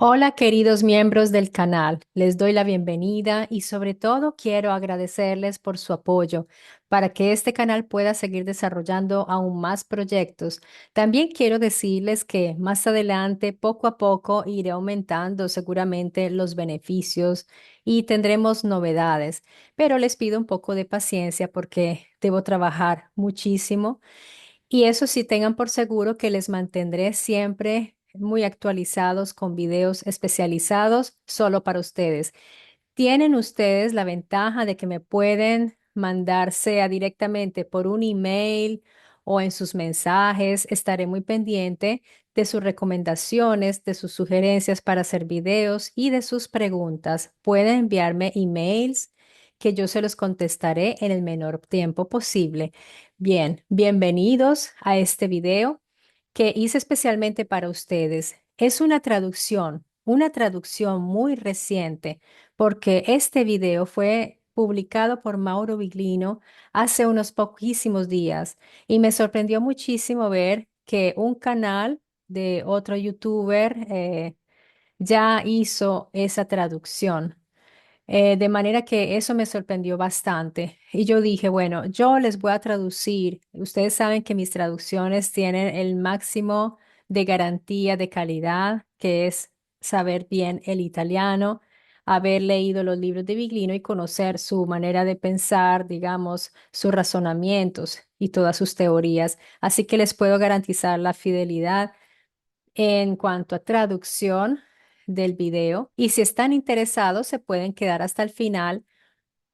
Hola queridos miembros del canal, les doy la bienvenida y sobre todo quiero agradecerles por su apoyo para que este canal pueda seguir desarrollando aún más proyectos. También quiero decirles que más adelante, poco a poco, iré aumentando seguramente los beneficios y tendremos novedades, pero les pido un poco de paciencia porque debo trabajar muchísimo y eso sí, tengan por seguro que les mantendré siempre muy actualizados con videos especializados solo para ustedes. Tienen ustedes la ventaja de que me pueden mandar sea directamente por un email o en sus mensajes. Estaré muy pendiente de sus recomendaciones, de sus sugerencias para hacer videos y de sus preguntas. Pueden enviarme emails que yo se los contestaré en el menor tiempo posible. Bien, bienvenidos a este video que hice especialmente para ustedes. Es una traducción muy reciente porque este video fue publicado por Mauro Biglino hace unos poquísimos días y me sorprendió muchísimo ver que un canal de otro youtuber ya hizo esa traducción. De manera que eso me sorprendió bastante. Y yo dije, bueno, yo les voy a traducir. Ustedes saben que mis traducciones tienen el máximo de garantía de calidad, que es saber bien el italiano, haber leído los libros de Viglino y conocer su manera de pensar, digamos, sus razonamientos y todas sus teorías. Así que les puedo garantizar la fidelidad en cuanto a traducción del video. Y si están interesados, se pueden quedar hasta el final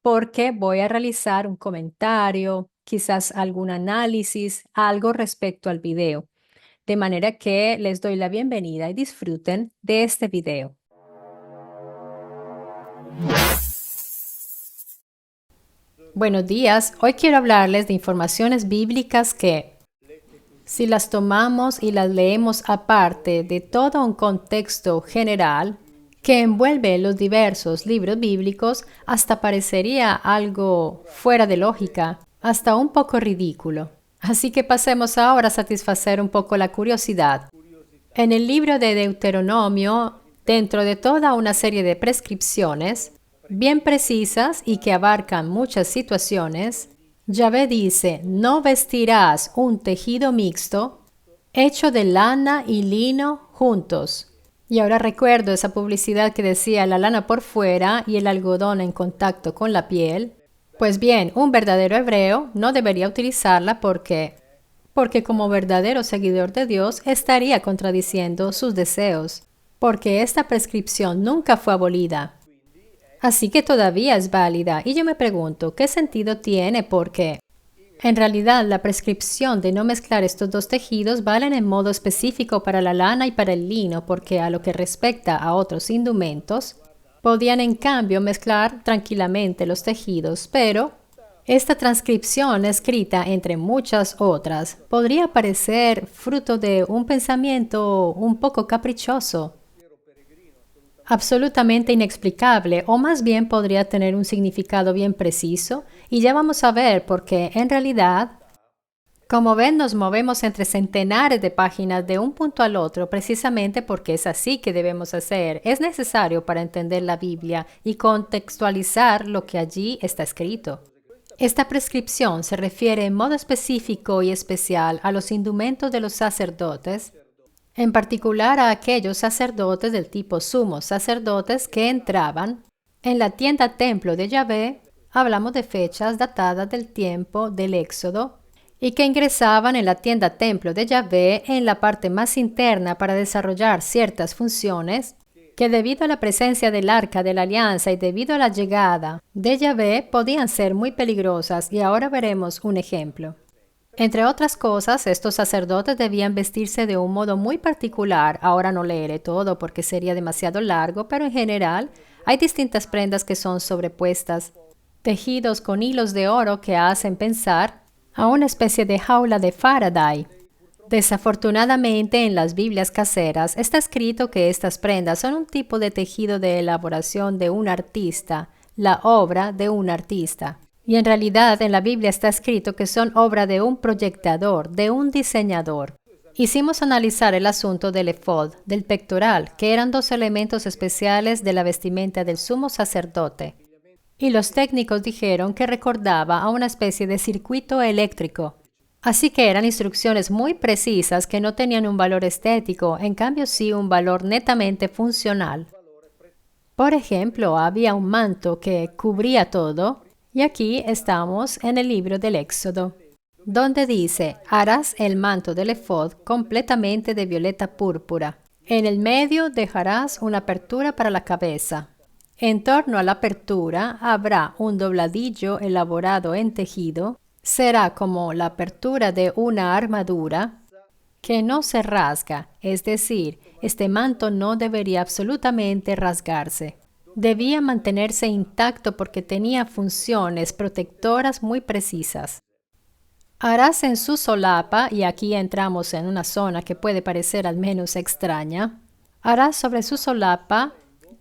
porque voy a realizar un comentario, quizás algún análisis, algo respecto al video. De manera que les doy la bienvenida y disfruten de este video. Buenos días, hoy quiero hablarles de informaciones bíblicas que, si las tomamos y las leemos aparte de todo un contexto general que envuelve los diversos libros bíblicos, hasta parecería algo fuera de lógica, hasta un poco ridículo. Así que pasemos ahora a satisfacer un poco la curiosidad. En el libro de Deuteronomio, dentro de toda una serie de prescripciones bien precisas y que abarcan muchas situaciones, Yahvé dice, no vestirás un tejido mixto hecho de lana y lino juntos. Y ahora recuerdo esa publicidad que decía la lana por fuera y el algodón en contacto con la piel. Pues bien, un verdadero hebreo no debería utilizarla porque como verdadero seguidor de Dios estaría contradiciendo sus deseos, porque esta prescripción nunca fue abolida. Así que todavía es válida y yo me pregunto, ¿qué sentido tiene? Porque en realidad la prescripción de no mezclar estos dos tejidos valen en modo específico para la lana y para el lino, porque a lo que respecta a otros indumentos, podían en cambio mezclar tranquilamente los tejidos, pero esta transcripción escrita entre muchas otras podría parecer fruto de un pensamiento un poco caprichoso, absolutamente inexplicable, o más bien podría tener un significado bien preciso, y ya vamos a ver porque en realidad, como ven, nos movemos entre centenares de páginas de un punto al otro, precisamente porque es así que debemos hacer. Es necesario para entender la Biblia y contextualizar lo que allí está escrito. Esta prescripción se refiere en modo específico y especial a los indumentos de los sacerdotes, en particular a aquellos sacerdotes del tipo sumos sacerdotes que entraban en la tienda templo de Yahvé, hablamos de fechas datadas del tiempo del Éxodo, y que ingresaban en la tienda templo de Yahvé en la parte más interna para desarrollar ciertas funciones que debido a la presencia del arca de la alianza y debido a la llegada de Yahvé podían ser muy peligrosas, y ahora veremos un ejemplo. Entre otras cosas, estos sacerdotes debían vestirse de un modo muy particular. Ahora no leeré todo porque sería demasiado largo, pero en general hay distintas prendas que son sobrepuestas, tejidos con hilos de oro que hacen pensar a una especie de jaula de Faraday. Desafortunadamente, en las Biblias caseras está escrito que estas prendas son un tipo de tejido de elaboración de un artista, la obra de un artista. Y en realidad en la Biblia está escrito que son obra de un proyectador, de un diseñador. Hicimos analizar el asunto del efod, del pectoral, que eran dos elementos especiales de la vestimenta del sumo sacerdote. Y los técnicos dijeron que recordaba a una especie de circuito eléctrico. Así que eran instrucciones muy precisas que no tenían un valor estético, en cambio sí un valor netamente funcional. Por ejemplo, había un manto que cubría todo, y aquí estamos en el libro del Éxodo, donde dice: harás el manto del efod completamente de violeta púrpura. En el medio dejarás una apertura para la cabeza. En torno a la apertura habrá un dobladillo elaborado en tejido. Será como la apertura de una armadura que no se rasga, es decir, este manto no debería absolutamente rasgarse. Debía mantenerse intacto porque tenía funciones protectoras muy precisas. Harás en su solapa, y aquí entramos en una zona que puede parecer al menos extraña, harás sobre su solapa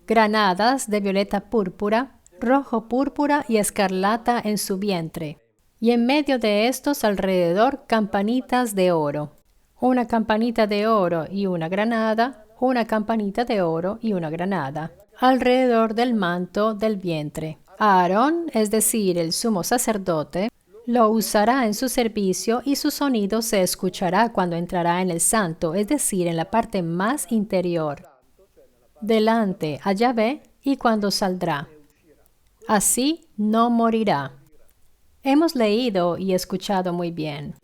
granadas de violeta púrpura, rojo púrpura y escarlata en su vientre, y en medio de estos alrededor campanitas de oro. Una campanita de oro y una granada, una campanita de oro y una granada, alrededor del manto del vientre. Aarón, es decir, el sumo sacerdote, lo usará en su servicio y su sonido se escuchará cuando entrará en el santo, es decir, en la parte más interior, delante a Yahvé, y cuando saldrá. Así no morirá. Hemos leído y escuchado muy bien.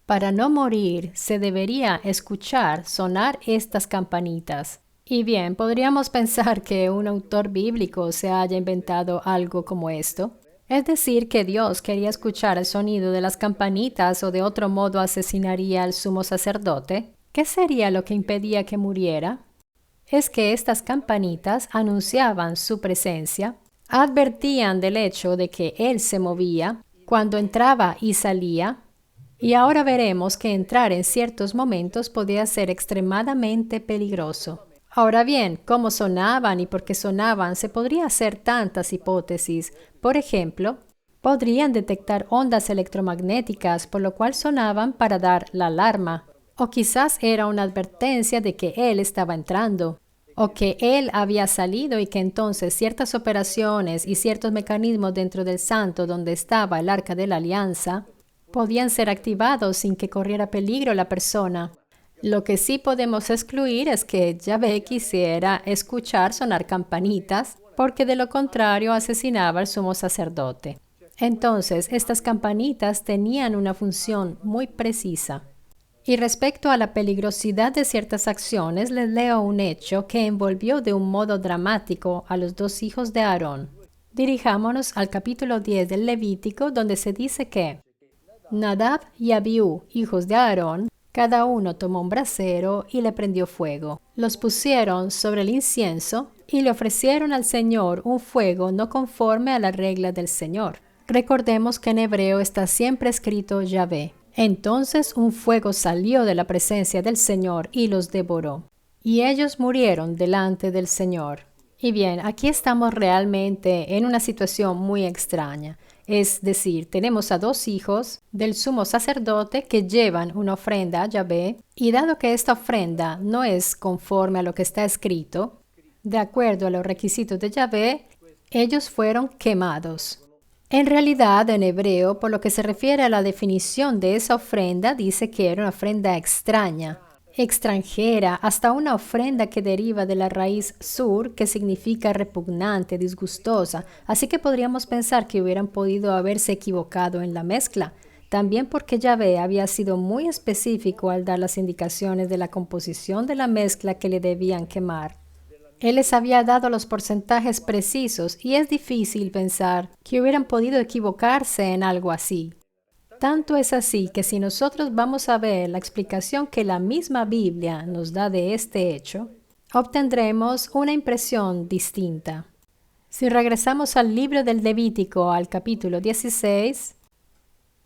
Para no morir, se debería escuchar sonar estas campanitas. Y bien, podríamos pensar que un autor bíblico se haya inventado algo como esto. Es decir, que Dios quería escuchar el sonido de las campanitas o de otro modo asesinaría al sumo sacerdote. ¿Qué sería lo que impedía que muriera? Es que estas campanitas anunciaban su presencia, advertían del hecho de que Él se movía cuando entraba y salía. Y ahora veremos que entrar en ciertos momentos podía ser extremadamente peligroso. Ahora bien, cómo sonaban y por qué sonaban, se podría hacer tantas hipótesis. Por ejemplo, podrían detectar ondas electromagnéticas, por lo cual sonaban para dar la alarma. O quizás era una advertencia de que él estaba entrando, o que él había salido y que entonces ciertas operaciones y ciertos mecanismos dentro del santo donde estaba el arca de la alianza podían ser activados sin que corriera peligro la persona. Lo que sí podemos excluir es que Yahvé quisiera escuchar sonar campanitas, porque de lo contrario asesinaba al sumo sacerdote. Entonces, estas campanitas tenían una función muy precisa. Y respecto a la peligrosidad de ciertas acciones, les leo un hecho que envolvió de un modo dramático a los dos hijos de Aarón. Dirijámonos al capítulo 10 del Levítico, donde se dice que Nadab y Abiú, hijos de Aarón, cada uno tomó un brasero y le prendió fuego. Los pusieron sobre el incienso y le ofrecieron al Señor un fuego no conforme a la regla del Señor. Recordemos que en hebreo está siempre escrito Yahvé. Entonces un fuego salió de la presencia del Señor y los devoró. Y ellos murieron delante del Señor. Y bien, aquí estamos realmente en una situación muy extraña. Es decir, tenemos a dos hijos del sumo sacerdote que llevan una ofrenda a Yahvé, y dado que esta ofrenda no es conforme a lo que está escrito, de acuerdo a los requisitos de Yahvé, ellos fueron quemados. En realidad, en hebreo, por lo que se refiere a la definición de esa ofrenda, dice que era una ofrenda extraña, extranjera, hasta una ofrenda que deriva de la raíz sur, que significa repugnante, disgustosa. Así que podríamos pensar que hubieran podido haberse equivocado en la mezcla. También porque Yahvé había sido muy específico al dar las indicaciones de la composición de la mezcla que le debían quemar. Él les había dado los porcentajes precisos y es difícil pensar que hubieran podido equivocarse en algo así. Tanto es así que si nosotros vamos a ver la explicación que la misma Biblia nos da de este hecho, obtendremos una impresión distinta. Si regresamos al libro del Levítico, al capítulo 16,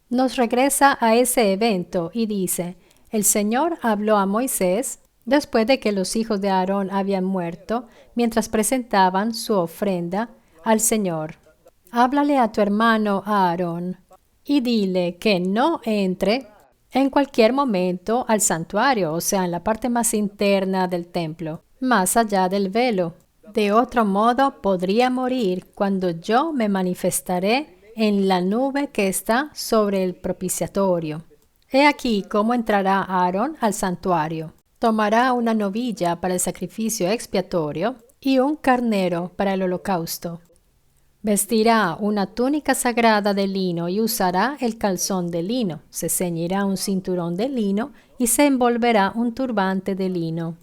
nos regresa a ese evento y dice: el Señor habló a Moisés después de que los hijos de Aarón habían muerto, mientras presentaban su ofrenda al Señor. Háblale a tu hermano Aarón y dile que no entre en cualquier momento al santuario, o sea, en la parte más interna del templo, más allá del velo. De otro modo, podría morir cuando yo me manifestaré en la nube que está sobre el propiciatorio. He aquí cómo entrará Aarón al santuario. Tomará una novilla para el sacrificio expiatorio y un carnero para el holocausto. Vestirá una túnica sagrada de lino y usará el calzón de lino. Se ceñirá un cinturón de lino y se envolverá un turbante de lino.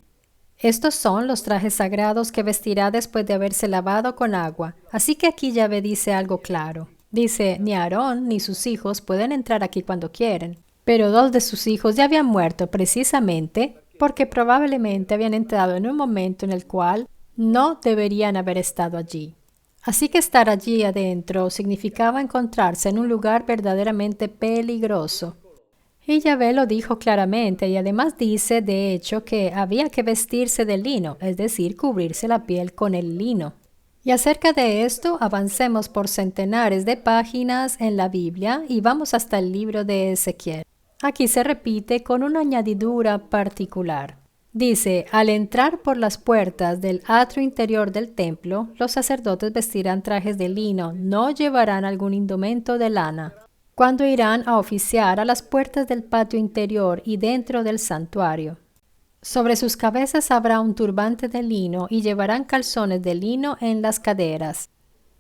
Estos son los trajes sagrados que vestirá después de haberse lavado con agua. Así que aquí Yahvé dice algo claro. Dice, ni Aarón ni sus hijos pueden entrar aquí cuando quieren. Pero dos de sus hijos ya habían muerto precisamente porque probablemente habían entrado en un momento en el cual no deberían haber estado allí. Así que estar allí adentro significaba encontrarse en un lugar verdaderamente peligroso. Y Yahvé lo dijo claramente y además dice, de hecho, que había que vestirse de lino, es decir, cubrirse la piel con el lino. Y acerca de esto, avancemos por centenares de páginas en la Biblia y vamos hasta el libro de Ezequiel. Aquí se repite con una añadidura particular. Dice, al entrar por las puertas del atrio interior del templo, los sacerdotes vestirán trajes de lino, no llevarán algún indumento de lana. Cuando irán a oficiar a las puertas del patio interior y dentro del santuario. Sobre sus cabezas habrá un turbante de lino y llevarán calzones de lino en las caderas.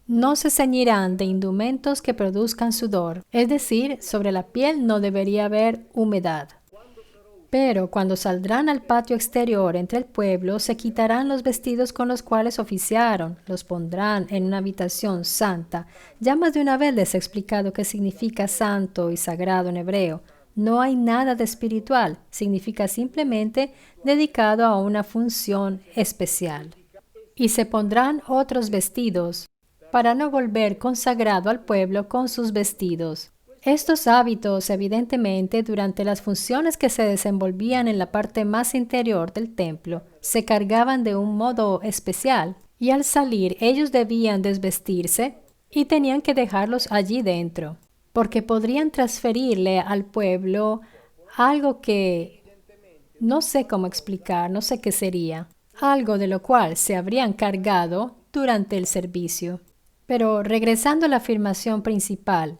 No se ceñirán de indumentos que produzcan sudor, es decir, sobre la piel no debería haber humedad. Pero cuando saldrán al patio exterior entre el pueblo, se quitarán los vestidos con los cuales oficiaron, los pondrán en una habitación santa. Ya más de una vez les he explicado qué significa santo y sagrado en hebreo. No hay nada de espiritual, significa simplemente dedicado a una función especial. Y se pondrán otros vestidos, para no volver consagrado al pueblo con sus vestidos. Estos hábitos, evidentemente, durante las funciones que se desenvolvían en la parte más interior del templo, se cargaban de un modo especial, y al salir ellos debían desvestirse y tenían que dejarlos allí dentro, porque podrían transferirle al pueblo algo que no sé cómo explicar, no sé qué sería, algo de lo cual se habrían cargado durante el servicio. Pero regresando a la afirmación principal,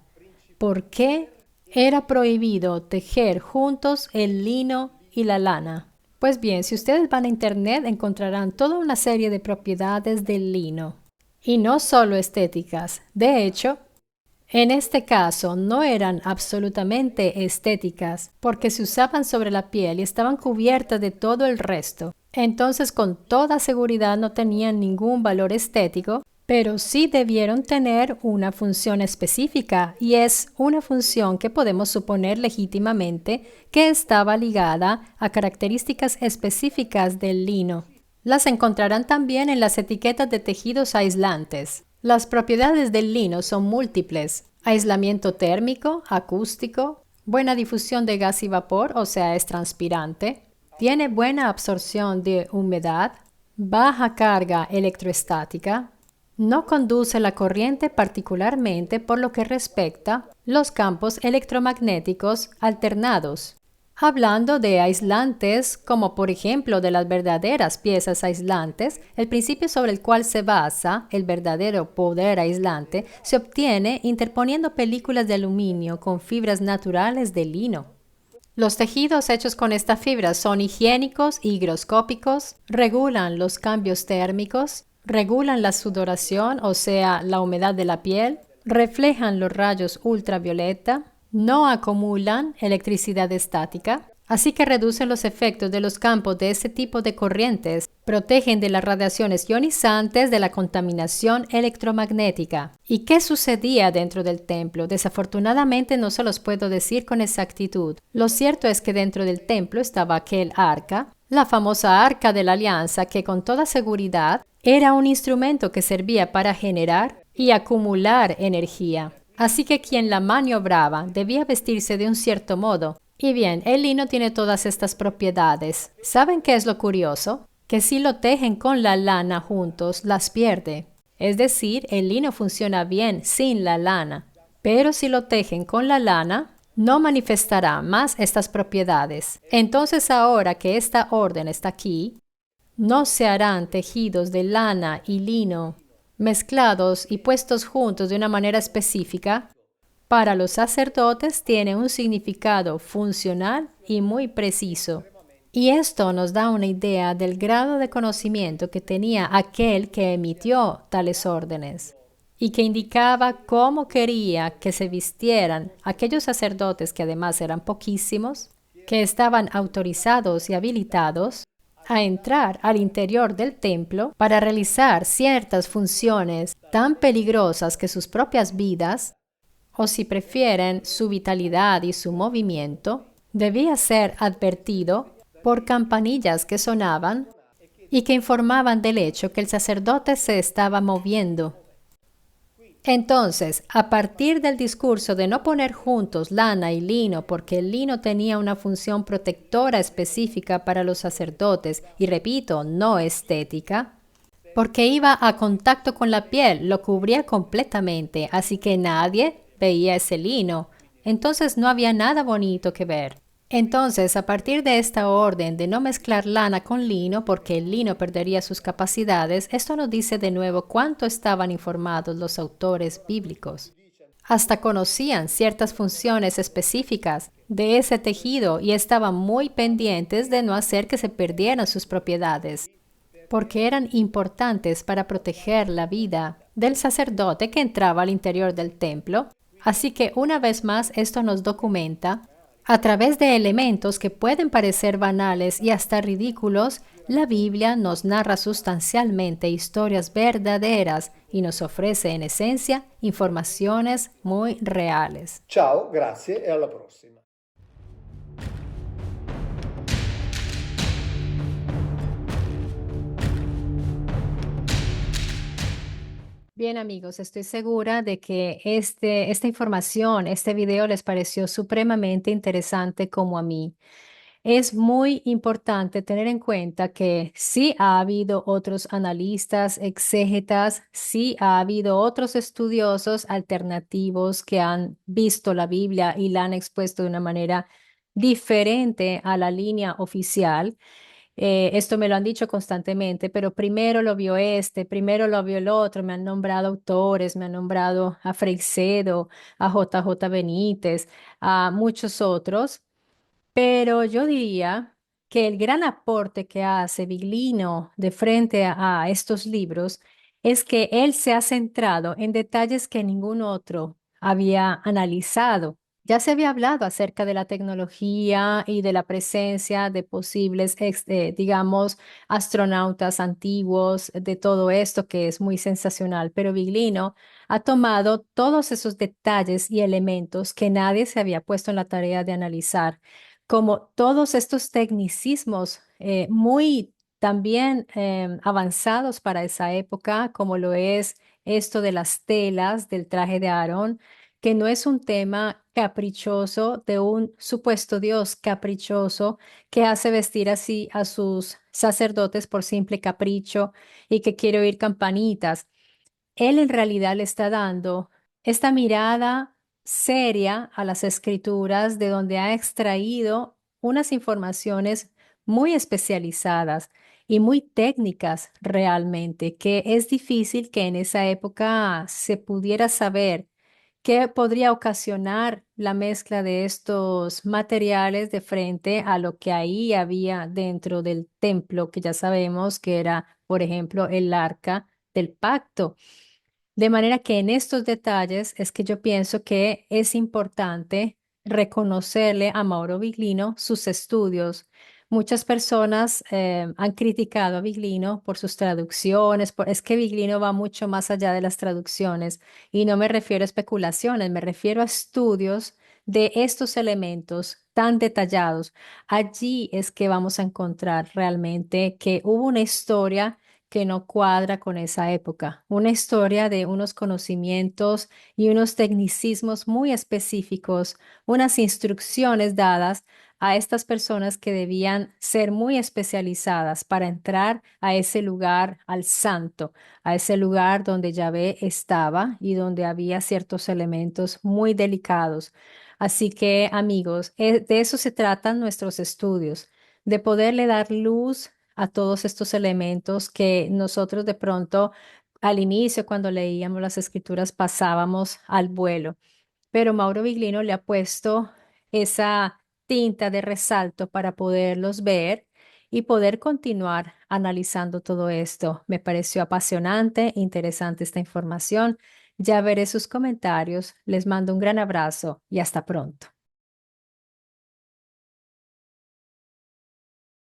¿por qué era prohibido tejer juntos el lino y la lana? Pues bien, si ustedes van a internet encontrarán toda una serie de propiedades del lino. Y no solo estéticas. De hecho, en este caso no eran absolutamente estéticas porque se usaban sobre la piel y estaban cubiertas de todo el resto. Entonces con toda seguridad no tenían ningún valor estético, pero sí debieron tener una función específica y es una función que podemos suponer legítimamente que estaba ligada a características específicas del lino. Las encontrarán también en las etiquetas de tejidos aislantes. Las propiedades del lino son múltiples: aislamiento térmico, acústico, buena difusión de gas y vapor, o sea, es transpirante, tiene buena absorción de humedad, baja carga electroestática, no conduce la corriente particularmente por lo que respecta los campos electromagnéticos alternados. Hablando de aislantes, como por ejemplo de las verdaderas piezas aislantes, el principio sobre el cual se basa el verdadero poder aislante se obtiene interponiendo películas de aluminio con fibras naturales de lino. Los tejidos hechos con esta fibra son higiénicos y higroscópicos, regulan los cambios térmicos, regulan la sudoración, o sea, la humedad de la piel, reflejan los rayos ultravioleta, no acumulan electricidad estática, así que reducen los efectos de los campos de ese tipo de corrientes, protegen de las radiaciones ionizantes de la contaminación electromagnética. ¿Y qué sucedía dentro del templo? Desafortunadamente no se los puedo decir con exactitud. Lo cierto es que dentro del templo estaba aquel arca, la famosa Arca de la Alianza, que con toda seguridad era un instrumento que servía para generar y acumular energía. Así que quien la maniobraba debía vestirse de un cierto modo. Y bien, el lino tiene todas estas propiedades. ¿Saben qué es lo curioso? Que si lo tejen con la lana juntos, las pierde. Es decir, el lino funciona bien sin la lana. Pero si lo tejen con la lana, no manifestará más estas propiedades. Entonces ahora que esta orden está aquí, no se harán tejidos de lana y lino mezclados y puestos juntos de una manera específica. Para los sacerdotes tiene un significado funcional y muy preciso. Y esto nos da una idea del grado de conocimiento que tenía aquel que emitió tales órdenes y que indicaba cómo quería que se vistieran aquellos sacerdotes que además eran poquísimos, que estaban autorizados y habilitados a entrar al interior del templo para realizar ciertas funciones tan peligrosas que sus propias vidas, o si prefieren su vitalidad y su movimiento, debía ser advertido por campanillas que sonaban y que informaban del hecho que el sacerdote se estaba moviendo. Entonces, a partir del discurso de no poner juntos lana y lino porque el lino tenía una función protectora específica para los sacerdotes, y repito, no estética, porque iba a contacto con la piel, lo cubría completamente, así que nadie veía ese lino. Entonces no había nada bonito que ver. Entonces, a partir de esta orden de no mezclar lana con lino porque el lino perdería sus capacidades, esto nos dice de nuevo cuánto estaban informados los autores bíblicos. Hasta conocían ciertas funciones específicas de ese tejido y estaban muy pendientes de no hacer que se perdieran sus propiedades, porque eran importantes para proteger la vida del sacerdote que entraba al interior del templo. Así que una vez más esto nos documenta, a través de elementos que pueden parecer banales y hasta ridículos, la Biblia nos narra sustancialmente historias verdaderas y nos ofrece en esencia informaciones muy reales. Ciao, grazie e alla prossima. Bien, amigos, estoy segura de que esta información, este video les pareció supremamente interesante como a mí. Es muy importante tener en cuenta que sí ha habido otros analistas, exégetas, sí ha habido otros estudiosos alternativos que han visto la Biblia y la han expuesto de una manera diferente a la línea oficial. Esto me lo han dicho constantemente, pero primero lo vio este, primero lo vio el otro, me han nombrado autores, me han nombrado a Freixedo, a JJ Benítez, a muchos otros, pero yo diría que el gran aporte que hace Biglino de frente a estos libros es que él se ha centrado en detalles que ningún otro había analizado. Ya se había hablado acerca de la tecnología y de la presencia de posibles, digamos, astronautas antiguos, de todo esto que es muy sensacional, pero Biglino ha tomado todos esos detalles y elementos que nadie se había puesto en la tarea de analizar, como todos estos tecnicismos muy también avanzados para esa época, como lo es esto de las telas del traje de Aarón, que no es un tema caprichoso de un supuesto Dios caprichoso que hace vestir así a sus sacerdotes por simple capricho y que quiere oír campanitas. Él en realidad le está dando esta mirada seria a las escrituras de donde ha extraído unas informaciones muy especializadas y muy técnicas realmente, que es difícil que en esa época se pudiera saber qué podría ocasionar la mezcla de estos materiales de frente a lo que ahí había dentro del templo, que ya sabemos que era, por ejemplo, el arca del pacto. De manera que en estos detalles es que yo pienso que es importante reconocerle a Mauro Biglino sus estudios. Muchas personas han criticado a Biglino por sus traducciones, es que Biglino va mucho más allá de las traducciones y no me refiero a especulaciones, me refiero a estudios de estos elementos tan detallados. Allí es que vamos a encontrar realmente que hubo una historia que no cuadra con esa época. Una historia de unos conocimientos y unos tecnicismos muy específicos, unas instrucciones dadas a estas personas que debían ser muy especializadas para entrar a ese lugar, al santo, a ese lugar donde Yahvé estaba y donde había ciertos elementos muy delicados. Así que, amigos, de eso se tratan nuestros estudios, de poderle dar luz a todos estos elementos que nosotros de pronto al inicio, cuando leíamos las escrituras, pasábamos al vuelo. Pero Mauro Viglino le ha puesto esa tinta de resalto para poderlos ver y poder continuar analizando todo esto. Me pareció apasionante, interesante esta información. Ya veré sus comentarios. Les mando un gran abrazo y hasta pronto.